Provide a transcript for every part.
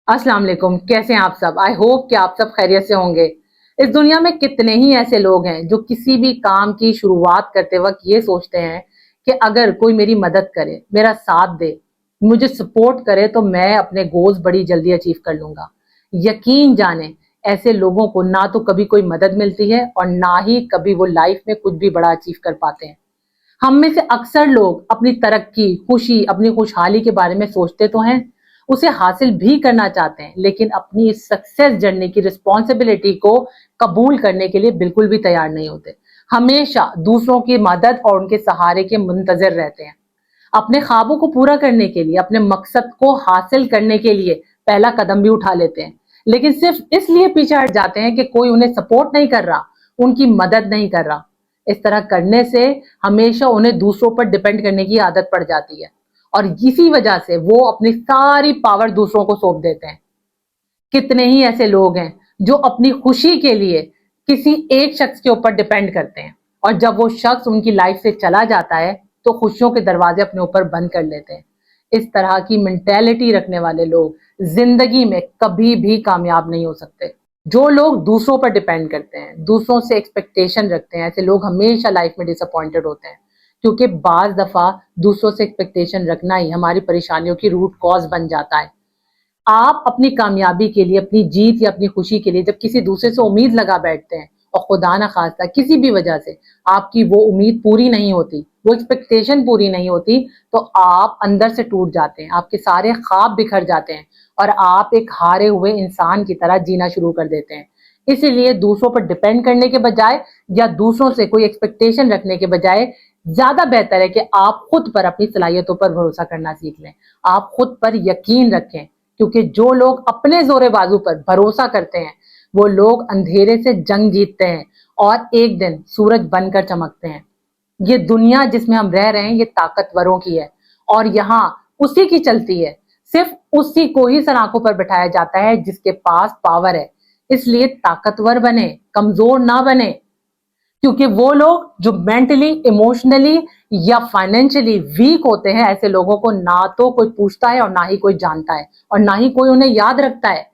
अस्सलाम वालेकुम। कैसे हैं आप सब? आई होप कि आप सब खैरियत से होंगे। इस दुनिया में कितने ही ऐसे लोग हैं जो किसी भी काम की शुरुआत करते वक्त ये सोचते हैं कि अगर कोई मेरी मदद करे, मेरा साथ दे, मुझे सपोर्ट करे तो मैं अपने गोल्स बड़ी जल्दी अचीव कर लूंगा। यकीन जाने ऐसे लोगों को ना तो कभी कोई मदद मिलती है और ना ही कभी वो लाइफ में कुछ भी बड़ा अचीव कर पाते हैं। हम में से अक्सर लोग अपनी तरक्की, खुशी, अपनी खुशहाली के बारे में सोचते तो हैं, उसे हासिल भी करना चाहते हैं, लेकिन अपनी इस सक्सेस जर्नी की रिस्पॉन्सिबिलिटी को कबूल करने के लिए बिल्कुल भी तैयार नहीं होते। हमेशा दूसरों की मदद और उनके सहारे के मुंतजर रहते हैं। अपने ख्वाबों को पूरा करने के लिए, अपने मकसद को हासिल करने के लिए पहला कदम भी उठा लेते हैं, लेकिन सिर्फ इसलिए पीछे हट जाते हैं कि कोई उन्हें सपोर्ट नहीं कर रहा, उनकी मदद नहीं कर रहा। इस तरह करने से हमेशा उन्हें दूसरों पर डिपेंड करने की आदत पड़ जाती है और इसी वजह से वो अपनी सारी पावर दूसरों को सौंप देते हैं। कितने ही ऐसे लोग हैं जो अपनी खुशी के लिए किसी एक शख्स के ऊपर डिपेंड करते हैं और जब वो शख्स उनकी लाइफ से चला जाता है तो खुशियों के दरवाजे अपने ऊपर बंद कर लेते हैं। इस तरह की मेंटेलिटी रखने वाले लोग जिंदगी में कभी भी कामयाब नहीं हो सकते। जो लोग दूसरों पर डिपेंड करते हैं, दूसरों से एक्सपेक्टेशन रखते हैं, ऐसे लोग हमेशा लाइफ में डिसअपॉइंटेड होते हैं, क्योंकि बाज दफा दूसरों से एक्सपेक्टेशन रखना ही हमारी परेशानियों की रूट कॉज बन जाता है। आप अपनी कामयाबी के लिए, अपनी जीत या अपनी खुशी के लिए जब किसी दूसरे से उम्मीद लगा बैठते हैं और खुदा ना खास्ता किसी भी वजह से आपकी वो उम्मीद पूरी नहीं होती, वो एक्सपेक्टेशन पूरी नहीं होती, तो आप अंदर से टूट जाते हैं, आपके सारे ख्वाब बिखर जाते हैं और आप एक हारे हुए इंसान की तरह जीना शुरू कर देते हैं। इसीलिए दूसरों पर डिपेंड करने के बजाय या दूसरों से कोई एक्सपेक्टेशन रखने के बजाय ज्यादा बेहतर है कि आप खुद पर, अपनी सलाहियतों पर भरोसा करना सीख लें। आप खुद पर यकीन रखें, क्योंकि जो लोग अपने जोरे बाजू पर भरोसा करते हैं वो लोग अंधेरे से जंग जीतते हैं और एक दिन सूरज बनकर चमकते हैं। ये दुनिया जिसमें हम रह रहे हैं ये ताकतवरों की है और यहाँ उसी की चलती है। सिर्फ उसी को ही सर आंखों पर बिठाया जाता है जिसके पास पावर है। इसलिए ताकतवर बने, कमजोर ना बने, क्योंकि वो लोग जो मेंटली, इमोशनली या फाइनेंशियली वीक होते हैं, ऐसे लोगों को ना तो कोई पूछता है और ना ही कोई जानता है और ना ही कोई उन्हें याद रखता है।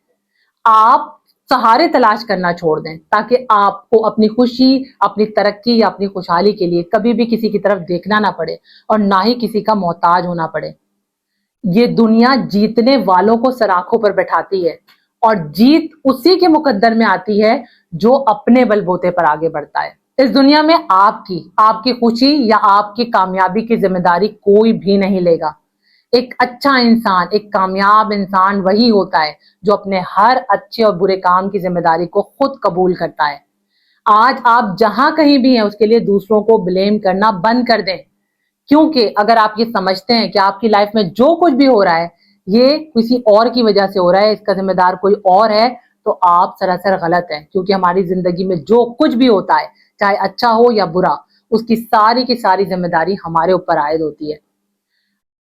आप सहारे तलाश करना छोड़ दें ताकि आपको अपनी खुशी, अपनी तरक्की या अपनी खुशहाली के लिए कभी भी किसी की तरफ देखना ना पड़े और ना ही किसी का मोहताज होना पड़े। ये दुनिया जीतने वालों को सराखों पर बैठाती है और जीत उसी के मुकद्दर में आती है जो अपने बलबूते पर आगे बढ़ता है। इस दुनिया में आपकी खुशी या आपकी कामयाबी की जिम्मेदारी कोई भी नहीं लेगा। एक अच्छा इंसान, एक कामयाब इंसान वही होता है जो अपने हर अच्छे और बुरे काम की जिम्मेदारी को खुद कबूल करता है। आज आप जहां कहीं भी हैं उसके लिए दूसरों को ब्लेम करना बंद कर दें, क्योंकि अगर आप ये समझते हैं कि आपकी लाइफ में जो कुछ भी हो रहा है ये किसी और की वजह से हो रहा है, इसका जिम्मेदार कोई और है, तो आप सरासर गलत हैं। क्योंकि हमारी जिंदगी में जो कुछ भी होता है, चाहे अच्छा हो या बुरा, उसकी सारी की सारी जिम्मेदारी हमारे ऊपर आयद होती है।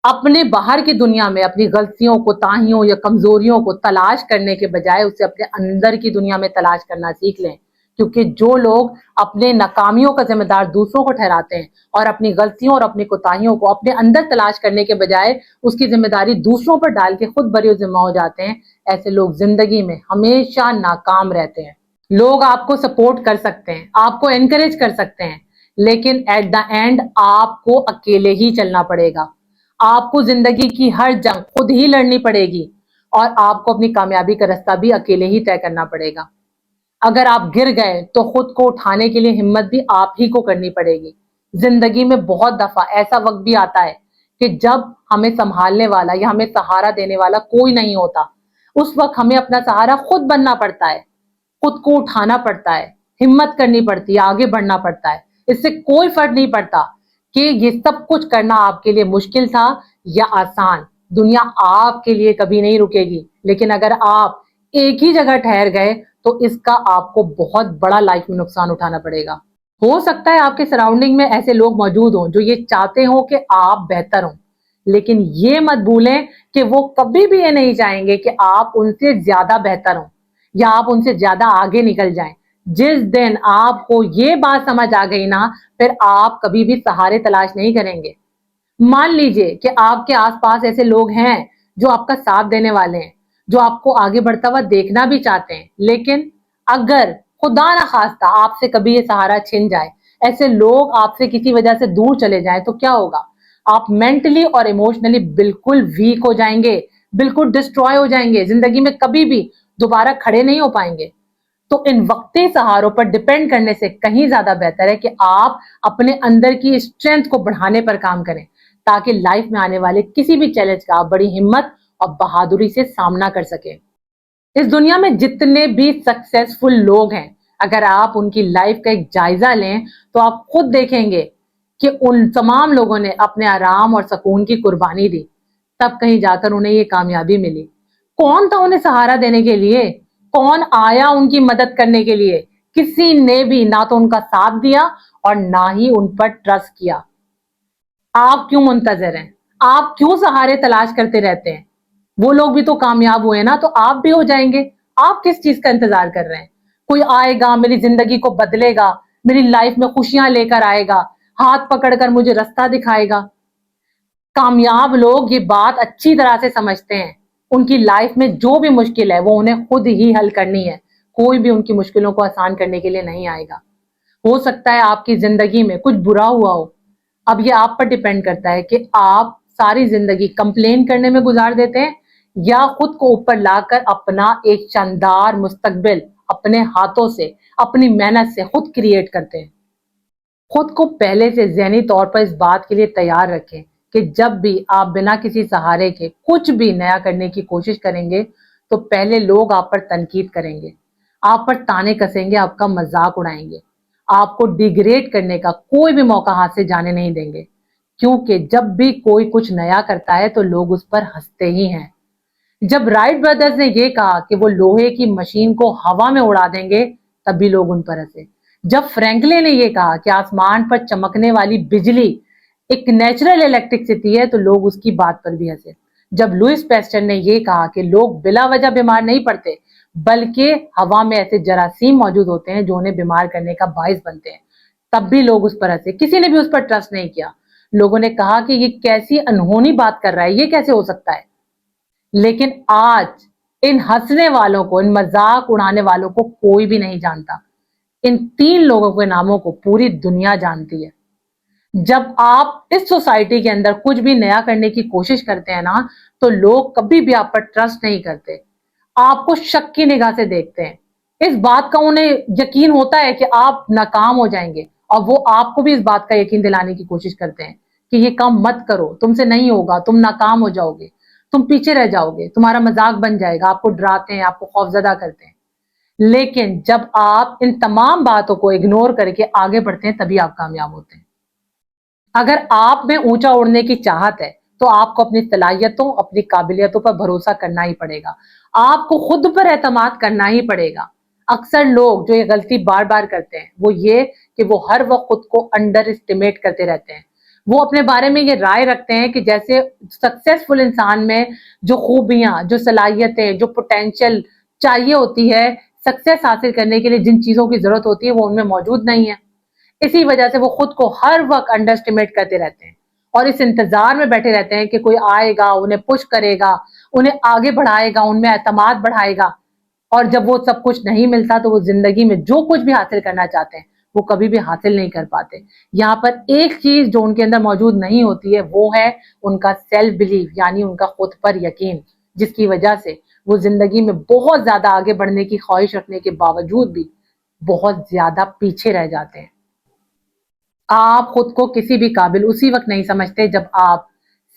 अपने बाहर की दुनिया में अपनी गलतियों, कोताहियों या कमजोरियों को तलाश करने के बजाय उसे अपने अंदर की दुनिया में तलाश करना सीख लें, क्योंकि जो लोग अपने नाकामियों का जिम्मेदार दूसरों को ठहराते हैं और अपनी गलतियों और अपनी कोताहियों को अपने अंदर तलाश करने के बजाय उसकी जिम्मेदारी दूसरों पर डाल के खुद बरी जिम्मा हो जाते हैं, ऐसे लोग जिंदगी में हमेशा नाकाम रहते हैं। लोग आपको सपोर्ट कर सकते हैं, आपको एनकरेज कर सकते हैं, लेकिन एट द एंड आपको अकेले ही चलना पड़ेगा। आपको जिंदगी की हर जंग खुद ही लड़नी पड़ेगी और आपको अपनी कामयाबी का रास्ता भी अकेले ही तय करना पड़ेगा। अगर आप गिर गए तो खुद को उठाने के लिए हिम्मत भी आप ही को करनी पड़ेगी। जिंदगी में बहुत दफा ऐसा वक्त भी आता है कि जब हमें संभालने वाला या हमें सहारा देने वाला कोई नहीं होता। उस वक्त हमें अपना सहारा खुद बनना पड़ता है, खुद को उठाना पड़ता है, हिम्मत करनी पड़ती है, आगे बढ़ना पड़ता है। इससे कोई फर्क नहीं पड़ता कि ये सब कुछ करना आपके लिए मुश्किल था या आसान। दुनिया आपके लिए कभी नहीं रुकेगी, लेकिन अगर आप एक ही जगह ठहर गए तो इसका आपको बहुत बड़ा लाइफ में नुकसान उठाना पड़ेगा। हो सकता है आपके सराउंडिंग में ऐसे लोग मौजूद हों जो ये चाहते हो कि आप बेहतर हों, लेकिन ये मत भूलें कि वो कभी भी ये नहीं चाहेंगे कि आप उनसे ज्यादा बेहतर हों या आप उनसे ज्यादा आगे निकल जाएं। जिस दिन आपको ये बात समझ आ गई ना, फिर आप कभी भी सहारे तलाश नहीं करेंगे। मान लीजिए कि आपके आसपास ऐसे लोग हैं जो आपका साथ देने वाले हैं, जो आपको आगे बढ़ता हुआ देखना भी चाहते हैं, लेकिन अगर खुदा ना खास्ता आपसे कभी ये सहारा छिन जाए, ऐसे लोग आपसे किसी वजह से दूर चले जाएं, तो क्या होगा? आप मेंटली और इमोशनली बिल्कुल वीक हो जाएंगे, बिल्कुल डिस्ट्रॉय हो जाएंगे, जिंदगी में कभी भी दोबारा खड़े नहीं हो पाएंगे। तो इन वक्ती सहारों पर डिपेंड करने से कहीं ज्यादा बेहतर है कि आप अपने अंदर की स्ट्रेंथ को बढ़ाने पर काम करें, ताकि लाइफ में आने वाले किसी भी चैलेंज का आप बड़ी हिम्मत और बहादुरी से सामना कर सकें। इस दुनिया में जितने भी सक्सेसफुल लोग हैं, अगर आप उनकी लाइफ का एक जायजा लें तो आप खुद देखेंगे कि उन तमाम लोगों ने अपने आराम और सुकून की कुर्बानी दी, तब कहीं जाकर उन्हें ये कामयाबी मिली। कौन था उन्हें सहारा देने के लिए? कौन आया उनकी मदद करने के लिए? किसी ने भी ना तो उनका साथ दिया और ना ही उन पर ट्रस्ट किया। आप क्यों मुंतजर हैं? आप क्यों सहारे तलाश करते रहते हैं? वो लोग भी तो कामयाब हुए ना, तो आप भी हो जाएंगे। आप किस चीज का इंतजार कर रहे हैं? कोई आएगा, मेरी जिंदगी को बदलेगा, मेरी लाइफ में खुशियां लेकर आएगा, हाथ पकड़कर मुझे रास्ता दिखाएगा। कामयाब लोग ये बात अच्छी तरह से समझते हैं। उनकी लाइफ में जो भी मुश्किल है वो उन्हें खुद ही हल करनी है। कोई भी उनकी मुश्किलों को आसान करने के लिए नहीं आएगा। हो सकता है आपकी जिंदगी में कुछ बुरा हुआ हो, अब ये आप पर डिपेंड करता है कि आप सारी जिंदगी कंप्लेन करने में गुजार देते हैं या खुद को ऊपर लाकर अपना एक शानदार मुस्तकबिल अपने हाथों से, अपनी मेहनत से खुद क्रिएट करते हैं। खुद को पहले से ज़हनी तौर पर इस बात के लिए तैयार रखें कि जब भी आप बिना किसी सहारे के कुछ भी नया करने की कोशिश करेंगे, तो पहले लोग आप पर तनकीद करेंगे, आप पर ताने कसेंगे, आपका मजाक उड़ाएंगे, आपको डिग्रेड करने का कोई भी मौका हाथ से जाने नहीं देंगे। क्योंकि जब भी कोई कुछ नया करता है तो लोग उस पर हंसते ही हैं। जब राइट ब्रदर्स ने ये कहा कि वो लोहे की मशीन को हवा में उड़ा देंगे, तब भी लोग उन पर हंसे। जब फ्रैंकलिन ने ये कहा कि आसमान पर चमकने वाली बिजली एक नेचुरल इलेक्ट्रिसिटी है, तो लोग उसकी बात पर भी हंसे। जब लुइस पेस्टर ने ये कहा कि लोग बिला वजह बीमार नहीं पड़ते, बल्कि हवा में ऐसे जरासीम मौजूद होते हैं जो उन्हें बीमार करने का बाइस बनते हैं, तब भी लोग उस पर हंसे। किसी ने भी उस पर ट्रस्ट नहीं किया। लोगों ने कहा कि ये कैसी अनहोनी बात कर रहा है, ये कैसे हो सकता है। लेकिन आज इन हंसने वालों को, इन मजाक उड़ाने वालों को कोई भी नहीं जानता। इन 3 लोगों के नामों को पूरी दुनिया जानती है। जब आप इस सोसाइटी के अंदर कुछ भी नया करने की कोशिश करते हैं ना, तो लोग कभी भी आप पर ट्रस्ट नहीं करते, आपको शक की निगाह से देखते हैं। इस बात का उन्हें यकीन होता है कि आप नाकाम हो जाएंगे, और वो आपको भी इस बात का यकीन दिलाने की कोशिश करते हैं कि ये काम मत करो, तुमसे नहीं होगा, तुम नाकाम हो जाओगे, तुम पीछे रह जाओगे, तुम्हारा मजाक बन जाएगा। आपको डराते हैं, आपको खौफजदा करते हैं। लेकिन जब आप इन तमाम बातों को इग्नोर करके आगे बढ़ते हैं, तभी आप कामयाब होते हैं। अगर आप में ऊंचा उड़ने की चाहत है, तो आपको अपनी सलाहियतों, अपनी काबिलियतों पर भरोसा करना ही पड़ेगा। आपको खुद पर एतमाद करना ही पड़ेगा। अक्सर लोग जो ये गलती बार बार करते हैं वो ये कि वो हर वक्त खुद को अंडर एस्टिमेट करते रहते हैं। वो अपने बारे में ये राय रखते हैं कि जैसे सक्सेसफुल इंसान में जो खूबियां, जो सलाहियतें, जो पोटेंशियल चाहिए होती है सक्सेस हासिल करने के लिए, जिन चीजों की जरूरत होती है वो उनमें मौजूद नहीं है। इसी वजह से वो खुद को हर वक्त अंडर एस्टिमेट करते रहते हैं और इस इंतजार में बैठे रहते हैं कि कोई आएगा, उन्हें पुश करेगा, उन्हें आगे बढ़ाएगा, उनमें एतमाद बढ़ाएगा। और जब वो सब कुछ नहीं मिलता तो वो जिंदगी में जो कुछ भी हासिल करना चाहते हैं वो कभी भी हासिल नहीं कर पाते। यहाँ पर एक चीज जो उनके अंदर मौजूद नहीं होती है वो है उनका सेल्फ बिलीव, यानी उनका खुद पर यकीन, जिसकी वजह से वो जिंदगी में बहुत ज्यादा आगे बढ़ने की ख्वाहिश रखने के बावजूद भी बहुत ज्यादा पीछे रह जाते हैं। आप खुद को किसी भी काबिल उसी वक्त नहीं समझते जब आप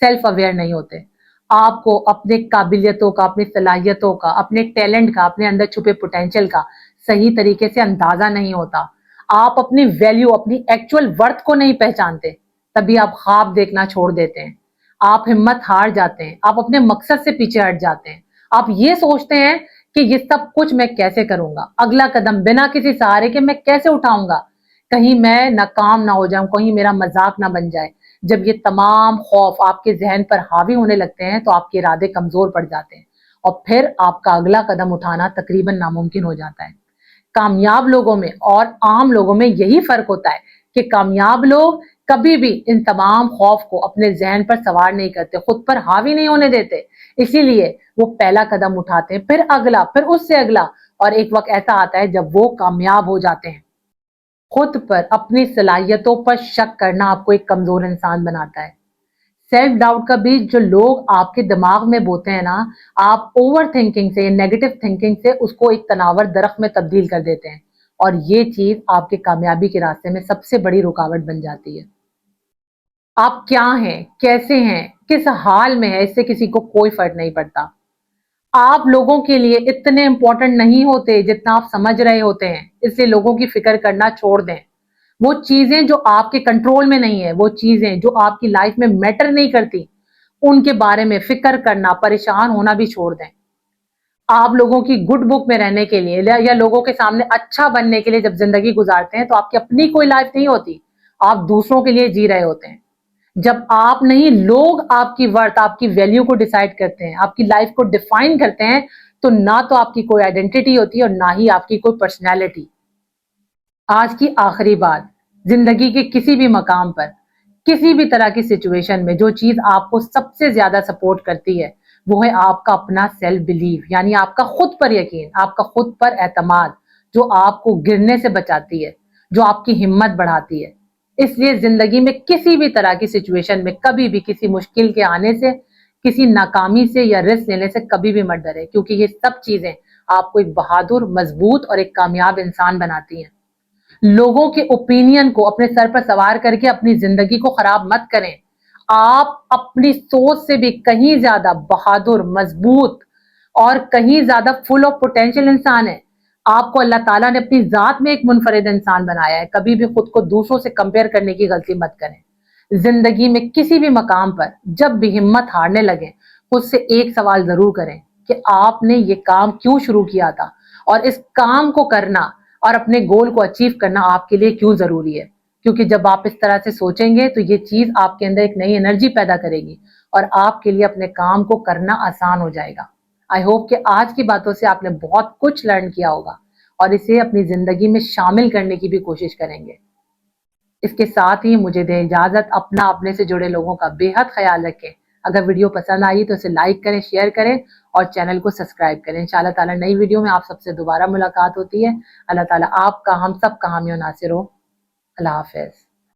सेल्फ अवेयर नहीं होते। आपको अपने काबिलियतों का, अपनी सलाहियतों का, अपने टैलेंट का, अपने अंदर छुपे पोटेंशियल का सही तरीके से अंदाजा नहीं होता। आप अपनी वैल्यू, अपनी एक्चुअल वर्थ को नहीं पहचानते, तभी आप ख्वाब देखना छोड़ देते हैं। आप हिम्मत हार जाते हैं, आप अपने मकसद से पीछे हट जाते हैं। आप ये सोचते हैं कि ये सब कुछ मैं कैसे करूंगा, अगला कदम बिना किसी सहारे के मैं कैसे उठाऊंगा, कहीं मैं नाकाम ना हो जाऊं, कहीं मेरा मजाक ना बन जाए। जब ये तमाम खौफ आपके जहन पर हावी होने लगते हैं तो आपके इरादे कमजोर पड़ जाते हैं और फिर आपका अगला कदम उठाना तकरीबन नामुमकिन हो जाता है। कामयाब लोगों में और आम लोगों में यही फर्क होता है कि कामयाब लोग कभी भी इन तमाम खौफ को अपने जहन पर सवार नहीं करते, खुद पर हावी नहीं होने देते। इसीलिए वो पहला कदम उठाते हैं, फिर अगला, फिर उससे अगला, और एक वक्त ऐसा आता है जब वो कामयाब हो जाते हैं। खुद पर, अपनी सलाहियतों पर शक करना आपको एक कमजोर इंसान बनाता है। सेल्फ डाउट का बीज जो लोग आपके दिमाग में बोते हैं ना, आप ओवर थिंकिंग से, नेगेटिव थिंकिंग से उसको एक तनावर दरख्त में तब्दील कर देते हैं, और ये चीज आपके कामयाबी के रास्ते में सबसे बड़ी रुकावट बन जाती है। आप क्या हैं, कैसे हैं, किस हाल में है, इससे किसी को कोई फर्क नहीं पड़ता। आप लोगों के लिए इतने इंपॉर्टेंट नहीं होते जितना आप समझ रहे होते हैं, इसलिए लोगों की फिक्र करना छोड़ दें। वो चीजें जो आपके कंट्रोल में नहीं है, वो चीजें जो आपकी लाइफ में मैटर नहीं करती, उनके बारे में फिक्र करना, परेशान होना भी छोड़ दें। आप लोगों की गुड बुक में रहने के लिए या लोगों के सामने अच्छा बनने के लिए जब जिंदगी गुजारते हैं तो आपकी अपनी कोई लाइफ नहीं होती, आप दूसरों के लिए जी रहे होते हैं। जब आप नहीं, लोग आपकी वर्थ, आपकी वैल्यू को डिसाइड करते हैं, आपकी लाइफ को डिफाइन करते हैं, तो ना तो आपकी कोई आइडेंटिटी होती है और ना ही आपकी कोई पर्सनैलिटी। आज की आखिरी बात, जिंदगी के किसी भी मकाम पर, किसी भी तरह की सिचुएशन में जो चीज आपको सबसे ज्यादा सपोर्ट करती है वो है आपका अपना सेल्फ बिलीव, यानी आपका खुद पर यकीन, आपका खुद पर एतमाद, जो आपको गिरने से बचाती है, जो आपकी हिम्मत बढ़ाती है। इसलिए जिंदगी में किसी भी तरह की सिचुएशन में कभी भी किसी मुश्किल के आने से, किसी नाकामी से या रिस्क लेने से कभी भी मत डरे, क्योंकि ये सब चीजें आपको एक बहादुर, मजबूत और एक कामयाब इंसान बनाती हैं। लोगों के ओपिनियन को अपने सर पर सवार करके अपनी जिंदगी को खराब मत करें। आप अपनी सोच से भी कहीं ज्यादा बहादुर, मजबूत और कहीं ज्यादा फुल ऑफ पोटेंशियल इंसान है। आपको अल्लाह ताला ने अपनी जात में एक मुनफरिद इंसान बनाया है। कभी भी खुद को दूसरों से कंपेयर करने की गलती मत करें। जिंदगी में किसी भी मकाम पर जब भी हिम्मत हारने लगे, खुद से एक सवाल जरूर करें कि आपने ये काम क्यों शुरू किया था, और इस काम को करना और अपने गोल को अचीव करना आपके लिए क्यों जरूरी है। क्योंकि जब आप इस तरह से सोचेंगे तो ये चीज आपके अंदर एक नई एनर्जी पैदा करेगी और आपके लिए अपने काम को करना आसान हो जाएगा। आई होप कि आज की बातों से आपने बहुत कुछ लर्न किया होगा और इसे अपनी जिंदगी में शामिल करने की भी कोशिश करेंगे। इसके साथ ही मुझे दें इजाजत। अपना, अपने से जुड़े लोगों का बेहद ख्याल रखें। अगर वीडियो पसंद आई तो इसे लाइक करें, शेयर करें और चैनल को सब्सक्राइब करें। इंशाअल्लाह ताला नई वीडियो में आप सबसे दोबारा मुलाकात होती है। अल्लाह ताला आपका, हम सब का हामी और नासिर हो। अल्लाह हाफिज।